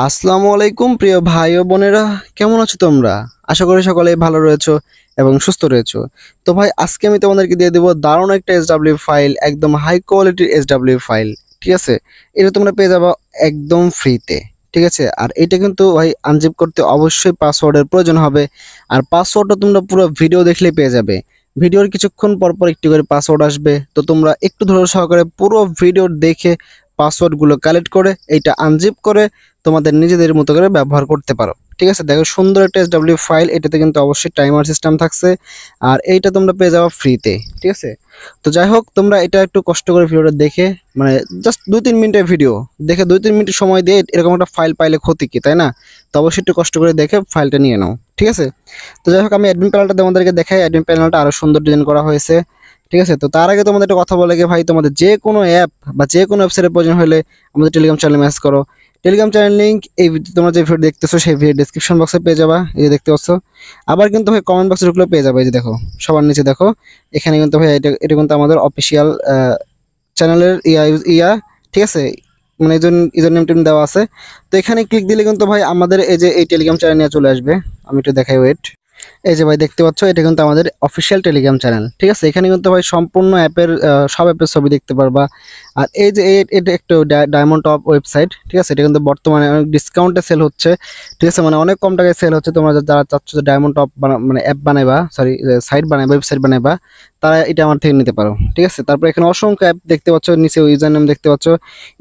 আসসালামু আলাইকুম প্রিয় ভাই ও বোনেরা, কেমন আছো তোমরা? আশা করি সকলেই ভালো রয়েছো এবং সুস্থ রয়েছো। তো ভাই, আজকে আমি তোমাদেরকে দিয়ে দেবো দারুণ একটা এসডব্লিউ ফাইল, একদম হাই কোয়ালিটির এসডব্লিউ ফাইল। ঠিক আছে, এটা তোমরা পেয়ে যাবে একদম ফ্রিতে। ঠিক আছে, আর এটা কিন্তু ভাই আনজিপ করতে অবশ্যই পাসওয়ার্ডের প্রয়োজন হবে। আর পাসওয়ার্ডটা তোমরা পুরো ভিডিও দেখলেই পেয়ে যাবে। ভিডিওর কিছুক্ষণ পর পর একটি করে পাসওয়ার্ড আসবে, তো তোমরা একটু ধৈর্য সহকারে পুরো ভিডিও দেখে পাসওয়ার্ডগুলো কালেক্ট করে এইটা আনজিপ করে তোমাদের নিজেদের মতো করে ব্যবহার করতে পারো। ঠিক আছে, দেখো সুন্দর একটা এসডব্লিউ ফাইল, এটাতে কিন্তু অবশ্যই টাইমার সিস্টেম থাকছে। আর এইটা তোমরা পেয়ে যাবে ফ্রিতে। ঠিক আছে, তো যাই হোক, তোমরা এটা একটু কষ্ট করে ভিডিওটা দেখে, মানে জাস্ট 2-3 মিনিটের ভিডিও দেখে 2-3 মিনিট সময় দিয়ে এরকম একটা ফাইল পাইলে ক্ষতি কি, তাই না? তো অবশ্যই একটু কষ্ট করে দেখে ফাইলটা নিয়ে নাও। ঠিক আছে, তো যাই হোক, আমি অ্যাডমিন প্যানেলটা তোমাদেরকে দেখাই। অ্যাডমিন প্যানেলটা আরো সুন্দর ডিজাইন করা হয়েছে। ঠিক আছে, তো তার আগে তোমাদের একটা কথা বলে গিয়ে ভাই, তোমাদের যে কোনো অ্যাপ বা যে কোনো ওয়েবসাইটের প্রয়োজন হলে আমাদের টেলিগ্রাম চ্যানেলে মেসেজ করো। টেলিগ্রাম চ্যানেল লিঙ্ক এই তোমরা যে ভিডিও দেখতেছো সেই ভিডিও ডেসক্রিপশন বক্সে পেয়ে যাবা, এই যে দেখতে পাচ্ছ। আবার কিন্তু ভাই কমেন্ট বক্সে ঢুকলে পেয়ে যাবে, এই যে দেখো সবার নিচে দেখো, এখানে কিন্তু ভাই এটা কিন্তু আমাদের অফিসিয়াল চ্যানেলের ইয়া। ঠিক আছে, মানে ইউজার নেম টেম দেওয়া আছে। তো এখানে ক্লিক দিলে কিন্তু ভাই আমাদের এই যে এই টেলিগ্রাম চ্যানেল নিয়ে চলে আসবে। আমি একটু দেখাই, ওয়েট। এই যে ভাই দেখতে পাচ্ছ, এটা কিন্তু আমাদের অফিসিয়াল টেলিগ্রাম চ্যানেল। ঠিক আছে, এখানে কিন্তু ভাই সম্পূর্ণ অ্যাপের সব অ্যাপের ছবি দেখতে পারবা। আর এই যে এটা একটু ডায়মন্ড টপ ওয়েবসাইট। ঠিক আছে, এটা কিন্তু বর্তমানে অনেক ডিসকাউন্টে সেল হচ্ছে। ঠিক আছে, মানে অনেক কম টাকায় সেল হচ্ছে। তোমরা যারা চাচ্ছ যে ডায়মন্ড টপ মানে অ্যাপ বানাইবা, সরি সাইট বানাইবা, ওয়েবসাইট বানাইবা, তারা এটা আমার থেকে নিতে পারো। ঠিক আছে, তারপর এখানে অসংখ্য অ্যাপ দেখতে পাচ্ছ, নিচে ইউজার নেম দেখতে পাচ্ছ।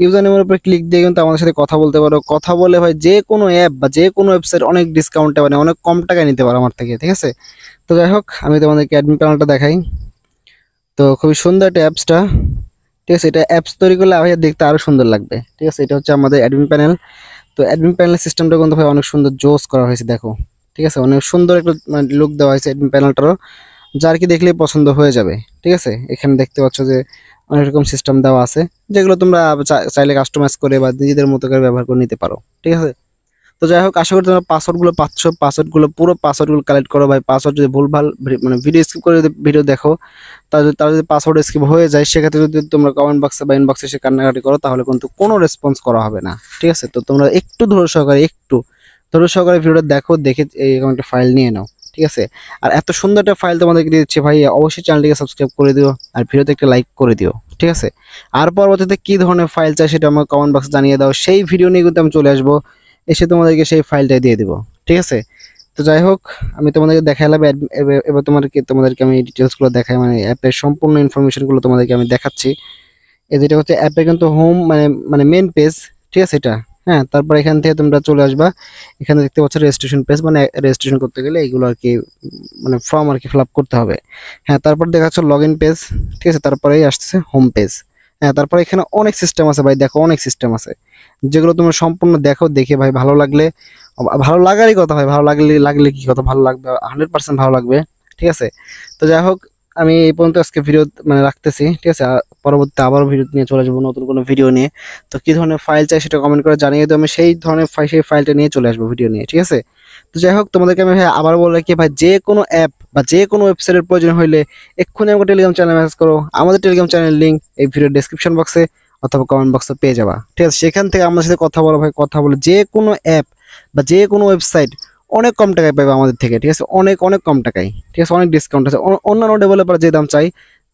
ইউজার নেমের উপরে ক্লিক দিয়ে কিন্তু আমাদের সাথে কথা বলতে পারো। কথা বলে ভাই যে কোনো অ্যাপ বা যে কোনো ওয়েবসাইট অনেক ডিসকাউন্টে, মানে অনেক কম টাকায় নিতে পারো আমার থেকে। ঠিক আছে, তো যাই হোক, আমি তোমাদেরকে অ্যাডমিন প্যানেলটা দেখাই। তো খুবই সুন্দর একটা অ্যাপসটা। ঠিক আছে, এটা অ্যাপস তৈরি করলে ভাই দেখতে আরো সুন্দর লাগবে। ঠিক আছে, এটা হচ্ছে আমাদের অ্যাডমিন প্যানেল। তো অ্যাডমিন প্যানেলের সিস্টেমটা কিন্তু ভাই অনেক সুন্দর জোস করা হয়েছে, দেখো। ঠিক আছে, অনেক সুন্দর একটা মানে লুক দেওয়া হয়েছে অ্যাডমিন প্যানেলটারও, যার কি দেখলেই পছন্দ হয়ে যাবে। ঠিক আছে, এখানে দেখতে পাচ্ছ যে অনেক রকম সিস্টেম দেওয়া আছে, যেগুলো তোমরা চাইলে কাস্টমাইজ করে বা নিজেদের মতো করে ব্যবহার করে নিতে পারো। ঠিক আছে, তো যাই হোক, আশা করি তোমরা পাসওয়ার্ডগুলো পাচ্ছ। পাসওয়ার্ডগুলো পুরো পাসওয়ার্ডগুলো কালেক্ট করো ভাই। পাসওয়ার্ড যদি ভুলভাল মানে ভিডিও স্কিপ করে যদি ভিডিও দেখো, তার যদি পাসওয়ার্ড স্কিপ হয়ে যায়, সেক্ষেত্রে যদি তোমরা কমেন্ট বক্সে বা ইনবক্সে এসে কান্নাকাটি করো, তাহলে কিন্তু কোনো রেসপন্স করা হবে না। ঠিক আছে, তো তোমরা একটু ধৈর্য সহকারে ভিডিওটা দেখো, দেখে এরকম একটা ফাইল নিয়ে নাও। ঠিক আছে, আর এত সুন্দর একটা ফাইল তোমাদেরকে দিচ্ছি ভাই, অবশ্যই চ্যানেলটিকে সাবস্ক্রাইব করে দিও আর ভিডিওতে একটা লাইক করে দিও। ঠিক আছে, আর পরবর্তীতে কি ধরনের ফাইল চাই সেটা আমার কমেন্ট বক্সে জানিয়ে দাও, সেই ভিডিও নিয়ে কিন্তু আমি চলে আসবো, এসে তোমাদেরকে সেই ফাইলটা দিয়ে দিব। ঠিক আছে, তো যাই হোক, আমি তোমাদেরকে দেখালাম। এবার তোমাদেরকে আমি ডিটেলসগুলো দেখাই, মানে অ্যাপের সম্পূর্ণ ইনফরমেশনগুলো তোমাদেরকে আমি দেখাচ্ছি। এই যেটা হচ্ছে অ্যাপের কিন্তু হোম, মানে মানে মেন পেজ। ঠিক আছে, এটা। হ্যাঁ, তারপর এখান থেকে তোমরা চলে আসবা। এখানে দেখতে পাচ্ছ রেজিস্ট্রেশন পেজ, মানে রেজিস্ট্রেশন করতে গেলে এইগুলো আর কি, মানে ফর্ম আর কি ফিল আপ করতে হবে। হ্যাঁ, তারপর দেখা যাচ্ছে লগ ইন পেজ। ঠিক আছে, তারপরেই আসতেছে হোম পেজ। হ্যাঁ, তারপরে এখানে অনেক সিস্টেম আছে ভাই, দেখো অনেক সিস্টেম আছে, যেগুলো তোমরা সম্পূর্ণ দেখো, দেখে ভাই ভালো লাগলে, ভালো লাগারই কথা ভাই, ভালো লাগলে লাগলে কি কথা, ভালো লাগবে, 100% ভালো লাগবে। ঠিক আছে, তো যাই হোক, আমি এই পর্যন্ত আজকে ভিডিও মানে রাখতেছি। ঠিক আছে, পরবর্তীতে আবারও ভিডিও নিয়ে চলে আসবো, নতুন কোনো ভিডিও নিয়ে। তো কি ধরনের ফাইল চাই সেটা কমেন্ট করে জানিয়ে দিও, আমি সেই ধরনের সেই ফাইলটা নিয়ে চলে আসবো ভিডিও নিয়ে। ঠিক আছে, তো যাই হোক, তোমাদেরকে আমি ভাই আবার বলে রাখি ভাই, যে কোনো অ্যাপ বা যে কোনো ওয়েবসাইটের প্রয়োজন হলে এক্ষুনি আমাকে টেলিগ্রাম চ্যানেলে মেসেজ করো। আমাদের টেলিগ্রাম চ্যানেল লিঙ্ক এই ভিডিও ডেসক্রিপশন বক্সে অথবা কমেন্ট বক্সে পেয়ে যাবা। ঠিক আছে, সেখান থেকে আমাদের সাথে কথা বলো ভাই, কথা বলে যে কোনো অ্যাপ বা যে কোনো ওয়েবসাইট অনেক কম টাকায় পাবে আমাদের থেকে। ঠিক আছে, অনেক অনেক কম টাকায়। ঠিক আছে, অনেক ডিসকাউন্ট আছে, অন্যান্য ডেভেলপার যে দাম চাই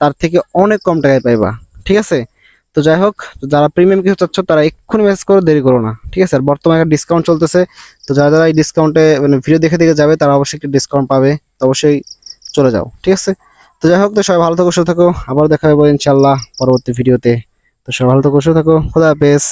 তার থেকে অনেক কম টাকায় পাইবা। ঠিক আছে, তো যাই হোক, তো যারা প্রিমিয়াম কিছু চাচ্ছ তারা এক্ষুনি মেসেজ করো, দেরি করো না। ঠিক আছে, আর বর্তমানে একটা ডিসকাউন্ট চলতেছে, তো যারা যারা এই ডিসকাউন্টে মানে ভিডিও দেখে দেখে যাবে, তারা অবশ্যই একটা ডিসকাউন্ট পাবে, তো অবশ্যই চলে যাও। ঠিক আছে, তো যাই হোক, তো সবাই ভালো থাকো, সুস্থ থাকো, আবার দেখা হবে ইনশাল্লাহ পরবর্তী ভিডিওতে। তো সবাই ভালো থাকো, সুস্থ থাকো, খোদা হাফেজ।